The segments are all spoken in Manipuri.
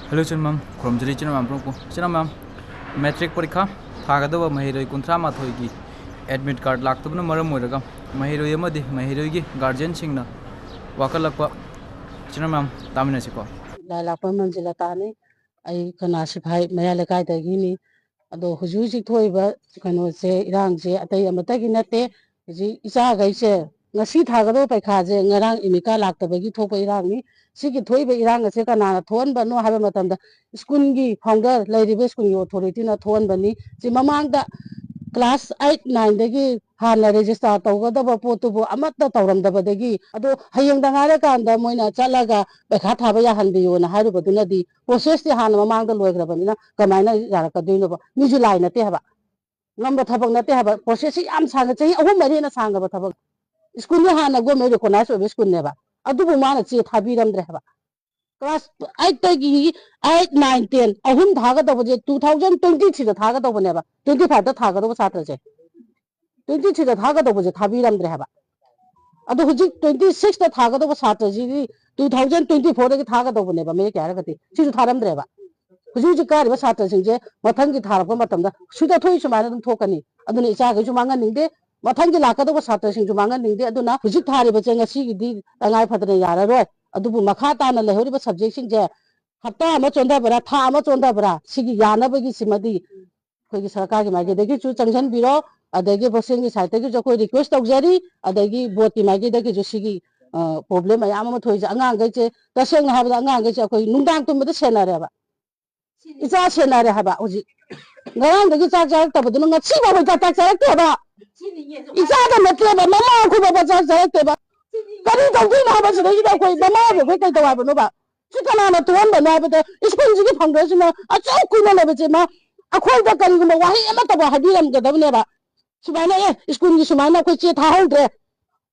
हेलो चिनमम खुरमजरी चिनमम प्रोको चिनमम मैट्रिक परीक्षा थागदब महिरोई कुंथ्रा माथोई एडमिट कार्ड लाक्तबना मरम ओइरगा महिरोई अमदि महिरोई गार्जियन सिंगना वाकलप चिनमम तामिनसिको लालापा मंजिलतानी आई कना सिफाई मया लेकाइदगिनी अदो हुजु हुजि थोइबा कनोसे इरांगसे अतै अमतगी नते हुजि इचा गैसे ngasi thagado paikhaje ngarang imika laktabagi thopa irangni sigi thoiba irang ase kana thon bano haba matamda school gi founder lairibe school gi authority na thon bani ji mamangda class 8 9 dagi hana register tawgadaba potubu amatta tawramdabadagi ado hayeng dangare kanda moina chalaga paikha thaba ya hanbiyo na harubaduna di process ti hana mamangda loigrabani na kamaina yarakadino ba mi july na te haba ngamba thabak na te haba process yam sanga chahi ahum mari na sanga ba thabak school में हाँ नगो मेरे को नाइस ओबे स्कूल ने बा अदुबु माना चे थाबीरम द्रे हबा क्लास 8 तगी 8 9 10 अहुम थागा दबजे 2023 दा थागा दबने बा 25 दा थागा दब छात्र जे 23 दा थागा दबजे थाबीरम द्रे हबा अदु हुजि 26 दा थागा दब छात्र जी 2024 दा थागा दबने बा मे क्या रगति सिजु थारम द्रे बा हुजि हुजि कारी बा छात्र सिंजे मथंग की थारप मतमदा सुदा थोइ सुमाना दम थोकनी अदुनि इचा गजु मांगा निंदे मथंगी लाकदब छात्र सिंजु मांगा निंदे अदुना हुजि थारे बचे ngasi गिदी तंगाय फदने याररोय अदुबु मखा ताना लेहरिबा सब्जेक्ट सिंजे हप्ता अमा चोंदा बरा था अमा चोंदा बरा सिगी यानबगी सिमदी कोई सरकार की मागे देगी चु चंगसन बिरो अदगी बसें की साइट की जो कोई रिक्वेस्ट तौजरी अदगी बोट की मागे देगी जो सिगी प्रॉब्लम मयाम अमा थोइ अंगांग गैचे तसेंग हाबदा अंगांग गैचे कोई नुंदांग तुमबद सेनारेबा इचा सेनारे हाबा उजी ngarang dagi chak chak tabadu ngasi ba ba chak chak te ba isa da matle ba mama ku ba chak chak te ba kari tawdi na ba sida ida koi mama ba koi kai tawa ba no ba si kana na tuan ba na ba da school ji ki phangre sina a chau ku na ba je ma akhoi da kari ma wahi ama ta ba hadiram ga da ne ba sumaina e school gi sumaina koi che tha hol dre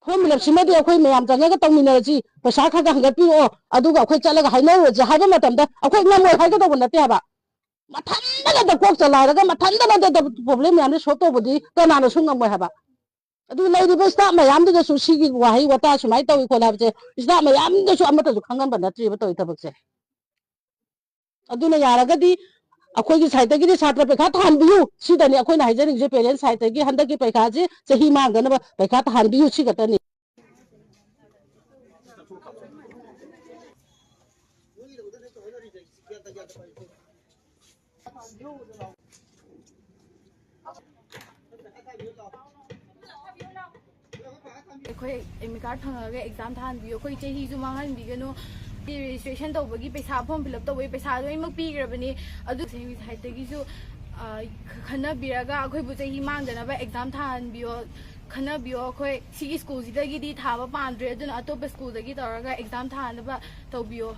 form fill up simadi akhoi mayam janga ga tawmina ji pasa kha ga hangat pi o adu ga akhoi chala ga hainau je ha ba matam da akhoi ngamoi ha ga da na te ba mathanda da kok chala ga mathanda da problem ya ne soto budi kana na sungam ba haba adu lai ri besta mayam da su sigi wahi wata sumai tawi ko labje isna mayam da su amata su khangan ba na tri ba tawi tabak se adu na yara ga di akhoi gi side gi chhatra pe kha than biu si da ni akhoi na haijaring je parent side gi handa gi pe kha je chahi ma ga na ba pe kha than biu si ga ta ni अखोई एम कार्ड फंगा एग्जाम थाहनबीयो अखोई चहीजु मांगहनबीगनो रजिस्ट्रेशन तौबगी पैसा फॉर्म फिल अप तौबगी पैसा लोइमक पीग्रबनी अदु साइटगिसु खनबीरगा अखोइबु चही मांगदनबा एग्जाम थाहनबीयो खनबीयो अखोई सिगी स्कूल जिदगिदी थाबा पांद्रे अदुना अतोप स्कूल दगी तौरगा एग्जाम थाहनबा तौबियो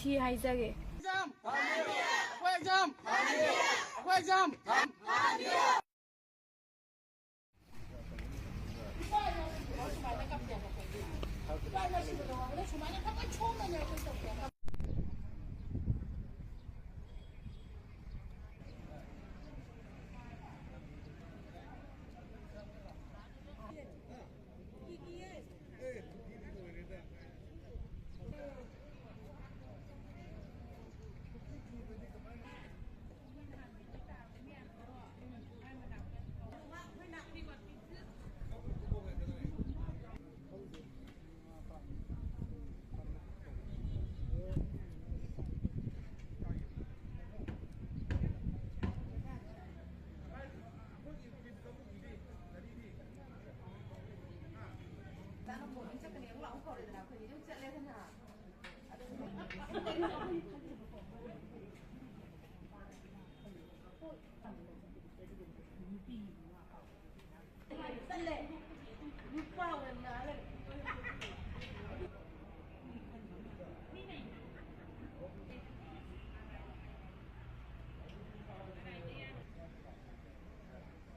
सी हाइजागे एग्जाम